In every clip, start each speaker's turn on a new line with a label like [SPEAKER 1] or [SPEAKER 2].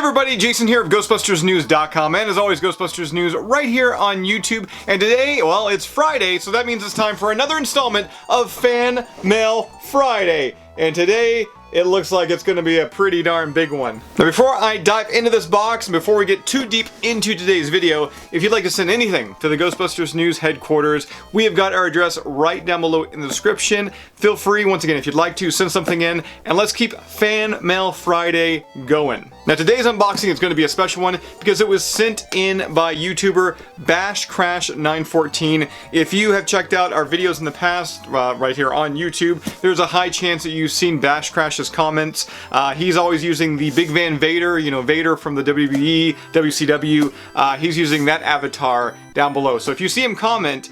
[SPEAKER 1] everybody, Jason here of GhostbustersNews.com, and as always, Ghostbusters News right here on YouTube. And today, well, it's Friday, so that means it's time for another installment of Fan Mail Friday. And today, it looks like it's going to be a pretty darn big one. Now, before I dive into this box, and before we get too deep into today's video, if you'd like to send anything to the Ghostbusters News headquarters, we have got our address right down below in the description. Feel free, once again, if you'd like to, send something in, and let's keep Fan Mail Friday going. Now, today's unboxing is going to be a special one because it was sent in by YouTuber BashCrash914. If you have checked out our videos in the past, right here on YouTube, there's a high chance that you've seen Bash Crash's comments. He's always using the Big Van Vader, you know, Vader from the WWE, WCW. He's using that avatar down below. So if you see him comment,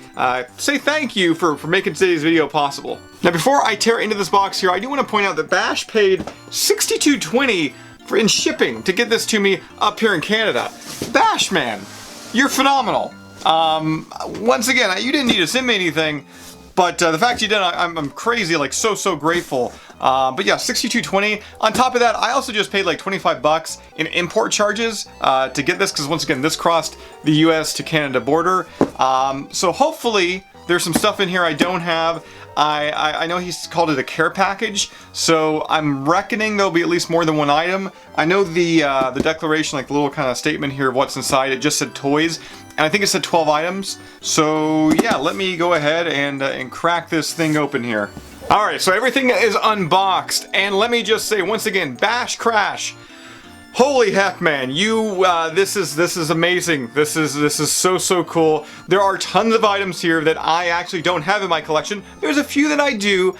[SPEAKER 1] say thank you for making today's video possible. Now, before I tear into this box here, I do want to point out that Bash paid $62.20 in shipping to get this to me up here in Canada. Bash, man, you're phenomenal. Once again, you didn't need to send me anything, but the fact you did, I'm crazy, like so grateful. But yeah, $62.20. On top of that, I also just paid like $25 in import charges to get this, because once again, this crossed the US to Canada border. So hopefully there's some stuff in here I don't have. I know he's called it a care package, so I'm reckoning there'll be at least more than one item. I know the declaration, like the little kind of statement here of what's inside, it just said toys, and I think it said 12 items. So yeah, let me go ahead and crack this thing open here. Alright, so everything is unboxed, and let me just say once again, Bash Crash, holy heck, man, you this is amazing. This is so cool. There are tons of items here that I actually don't have in my collection. There's a few that I do,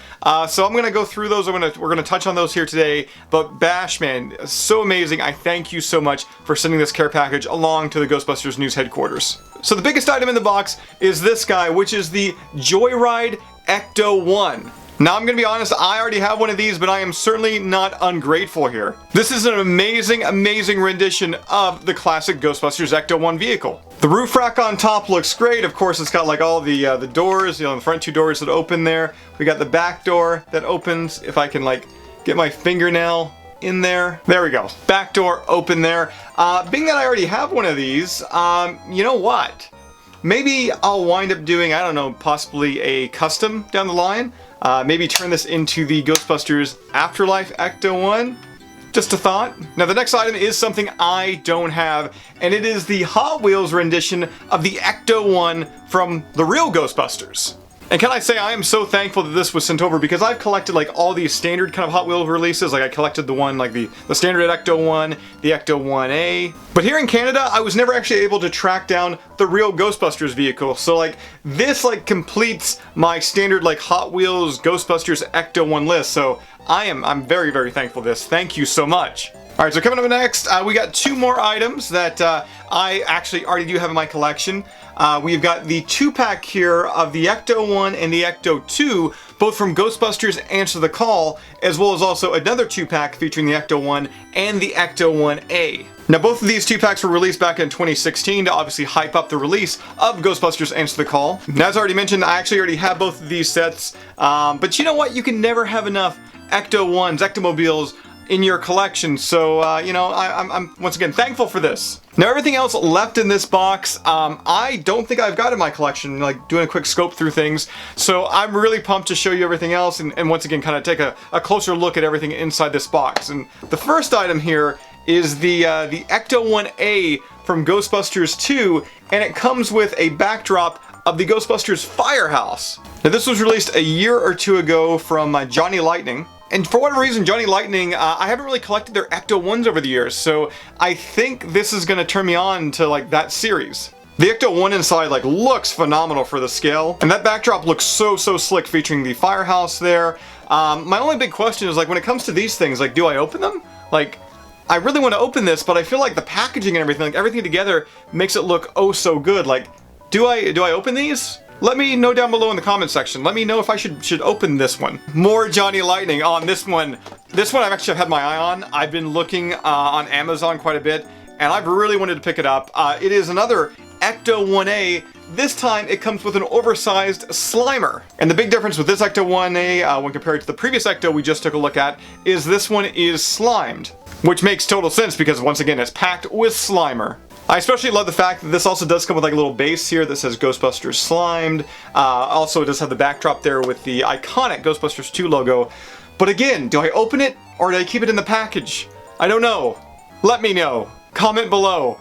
[SPEAKER 1] so I'm gonna go through those. We're gonna touch on those here today. But Bash, man, so amazing. I thank you so much for sending this care package along to the Ghostbusters News headquarters. So the biggest item in the box is this guy, which is the Joyride Ecto1. Now, I'm going to be honest, I already have one of these, but I am certainly not ungrateful here. This is an amazing rendition of the classic Ghostbusters Ecto1 vehicle. The roof rack on top looks great. Of course, it's got like all the doors, you know, the front two doors that open there. We got the back door that opens, if I can like get my fingernail in there. There we go. Back door open there. Being that I already have one of these, you know what? Maybe I'll wind up doing, I don't know, possibly a custom down the line. Maybe turn this into the Ghostbusters Afterlife Ecto1. Just a thought. Now, the next item is something I don't have, and it is the Hot Wheels rendition of the Ecto1 from the real Ghostbusters. And can I say, I am so thankful that this was sent over, because I've collected like all these standard kind of Hot Wheels releases. Like I collected the one, like the standard Ecto1, the Ecto1A. But here in Canada, I was never actually able to track down the real Ghostbusters vehicle. So like this like completes my standard like Hot Wheels Ghostbusters Ecto1 list. So I'm very thankful for this. Thank you so much. Alright, so coming up next, we got two more items that I actually already do have in my collection. We've got the 2-pack here of the Ecto1 and the Ecto2, both from Ghostbusters Answer the Call, as well as also another 2-pack featuring the Ecto1 and the Ecto1A. Now, both of these 2-packs were released back in 2016 to obviously hype up the release of Ghostbusters Answer the Call. Now, as I already mentioned, I actually already have both of these sets, but you know what? You can never have enough Ecto1s, Ectomobiles, in your collection, so you know, I'm once again thankful for this. Now, everything else left in this box, I don't think I've got in my collection, like doing a quick scope through things, so I'm really pumped to show you everything else and once again kind of take a closer look at everything inside this box. And the first item here is the Ecto1A from Ghostbusters 2, and it comes with a backdrop of the Ghostbusters Firehouse. Now, this was released a year or two ago from Johnny Lightning. And for whatever reason, Johnny Lightning, I haven't really collected their Ecto1s over the years, so I think this is going to turn me on to like that series. The Ecto1 inside like looks phenomenal for the scale, and that backdrop looks so slick, featuring the firehouse there. My only big question is like when it comes to these things, like do I open them? Like, I really want to open this, but I feel like the packaging and everything, like everything together makes it look oh so good. Like, do I open these? Let me know down below in the comment section. Let me know if I should open this one. More Johnny Lightning on this one. This one I've actually had my eye on. I've been looking on Amazon quite a bit, and I've really wanted to pick it up. It is another Ecto1A this time it comes with an oversized Slimer. And the big difference with this Ecto1A when compared to the previous Ecto we just took a look at is this one is slimed. Which makes total sense because once again it's packed with Slimer. I especially love the fact that this also does come with like a little base here that says Ghostbusters Slimed. Also it does have the backdrop there with the iconic Ghostbusters 2 logo. But again, do I open it or do I keep it in the package? I don't know. Let me know. Comment below.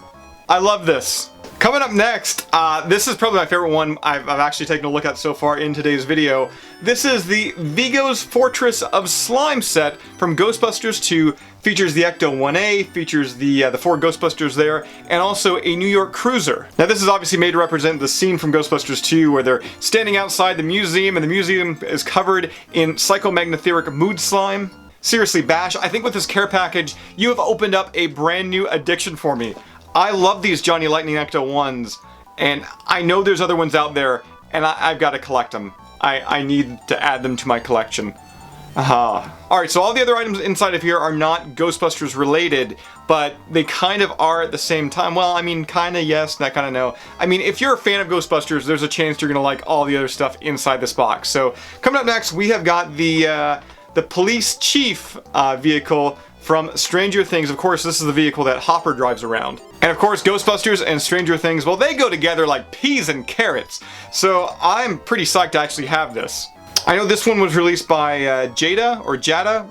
[SPEAKER 1] I love this. Coming up next, this is probably my favorite one I've actually taken a look at so far in today's video. This is the Vigo's Fortress of Slime set from Ghostbusters 2. Features the Ecto1A, features the 4 Ghostbusters there, and also a New York cruiser. Now this is obviously made to represent the scene from Ghostbusters 2 where they're standing outside the museum and the museum is covered in psychomagnetheric mood slime. Seriously, Bash, I think with this care package, you have opened up a brand new addiction for me. I love these Johnny Lightning Ecto1s, and I know there's other ones out there, and I've got to collect them. I need to add them to my collection. Alright, so all the other items inside of here are not Ghostbusters related, but they kind of are at the same time. Well, I mean, kinda yes, not kinda no. I mean, if you're a fan of Ghostbusters, there's a chance you're gonna like all the other stuff inside this box. So, coming up next, we have got the police chief vehicle from Stranger Things. Of course, this is the vehicle that Hopper drives around. And of course, Ghostbusters and Stranger Things, well, they go together like peas and carrots. So, I'm pretty psyched to actually have this. I know this one was released by Jada,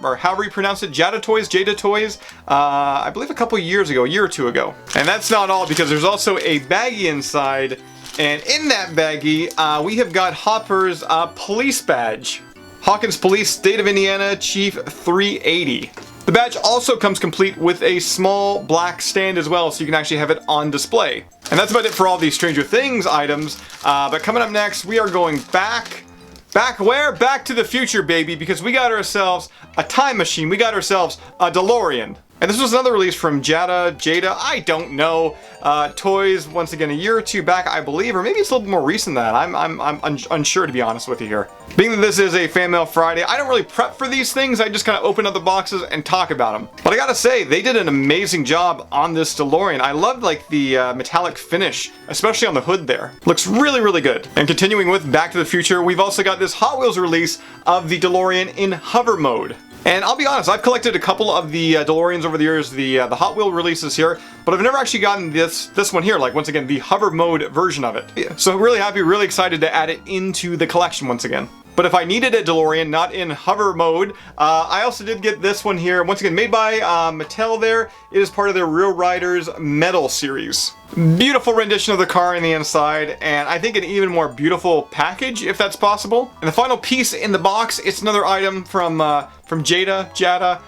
[SPEAKER 1] or however you pronounce it, Jada Toys, I believe a couple years ago, a year or two ago. And that's not all, because there's also a baggie inside, and in that baggie, we have got Hopper's police badge. Hawkins Police, State of Indiana, Chief 380. The badge also comes complete with a small black stand as well, so you can actually have it on display. And that's about it for all these Stranger Things items, but coming up next, we are going back where? Back to the future, baby, because we got ourselves a time machine. We got ourselves a DeLorean. And this was another release from Jada, I don't know, Toys, once again, a year or two back, I believe, or maybe it's a little bit more recent than that. I'm unsure, to be honest with you here. Being that this is a Fan Mail Friday, I don't really prep for these things, I just kind of open up the boxes and talk about them. But I gotta say, they did an amazing job on this DeLorean. I loved, like, the metallic finish, especially on the hood there. Looks really, really good. And continuing with Back to the Future, we've also got this Hot Wheels release of the DeLorean in hover mode. And I'll be honest, I've collected a couple of the DeLoreans over the years, the Hot Wheel releases here, but I've never actually gotten this one here, like once again, the hover mode version of it. Yeah, so really happy, really excited to add it into the collection once again. But if I needed a DeLorean, not in hover mode, I also did get this one here, once again, made by Mattel there. It is part of their Real Riders Metal series. Beautiful rendition of the car in the inside, and I think an even more beautiful package, if that's possible. And the final piece in the box, it's another item from Jada.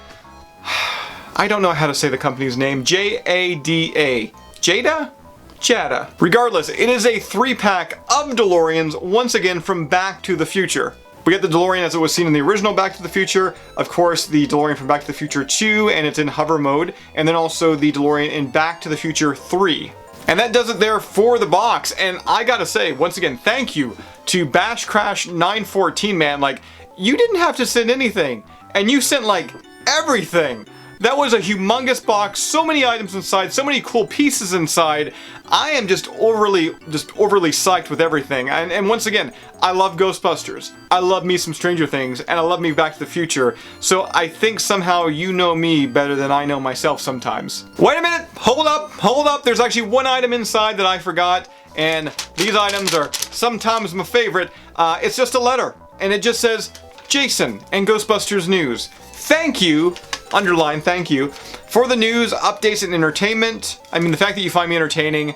[SPEAKER 1] I don't know how to say the company's name. J-A-D-A. Jada? Jada. Regardless, it is a 3-pack of DeLoreans, once again from Back to the Future. We get the DeLorean as it was seen in the original Back to the Future, of course the DeLorean from Back to the Future 2, and it's in hover mode, and then also the DeLorean in Back to the Future 3. And that does it there for the box, and I gotta say, once again, thank you to Bash Crash 914, man. Like, you didn't have to send anything, and you sent, like, everything. That was a humongous box, so many items inside, so many cool pieces inside. I am just overly psyched with everything. And once again, I love Ghostbusters. I love me some Stranger Things, and I love me Back to the Future. So I think somehow you know me better than I know myself sometimes. Wait a minute, hold up. There's actually one item inside that I forgot, and these items are sometimes my favorite. It's just a letter, and it just says, Jason and Ghostbusters News. Thank you. Underline, thank you, for the news, updates, and entertainment. I mean, the fact that you find me entertaining,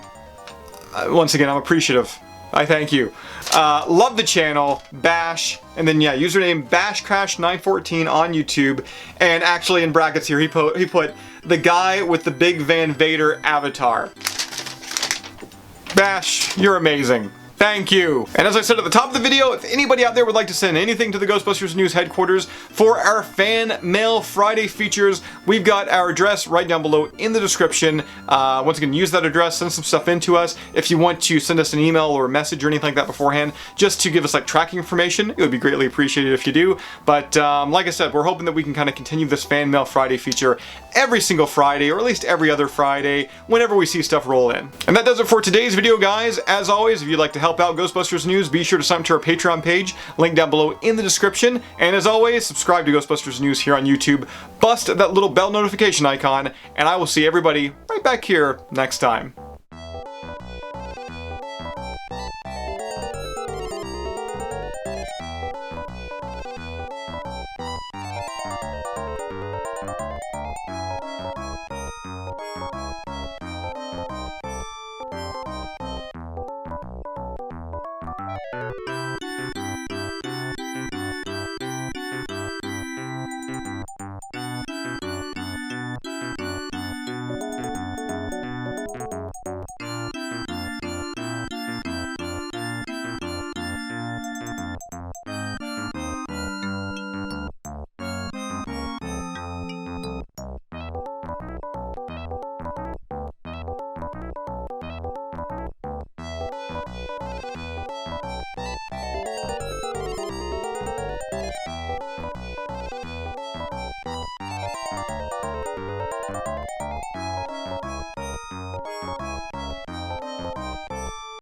[SPEAKER 1] once again, I'm appreciative. I thank you. Love the channel, Bash, and then, yeah, username BashCrash914 on YouTube. And actually, in brackets here, he put the guy with the big Van Vader avatar. Bash, you're amazing. Thank you. And as I said at the top of the video, if anybody out there would like to send anything to the Ghostbusters News headquarters for our Fan Mail Friday features, we've got our address right down below in the description. Once again, use that address, send some stuff in to us. If you want to send us an email or a message or anything like that beforehand, just to give us like tracking information, it would be greatly appreciated if you do. But like I said, we're hoping that we can kind of continue this Fan Mail Friday feature every single Friday, or at least every other Friday, whenever we see stuff roll in. And that does it for today's video, guys. As always, if you'd like to help help out Ghostbusters News, be sure to sign up to our Patreon page, link down below in the description. And as always, subscribe to Ghostbusters News here on YouTube, bust that little bell notification icon, and I will see everybody right back here next time.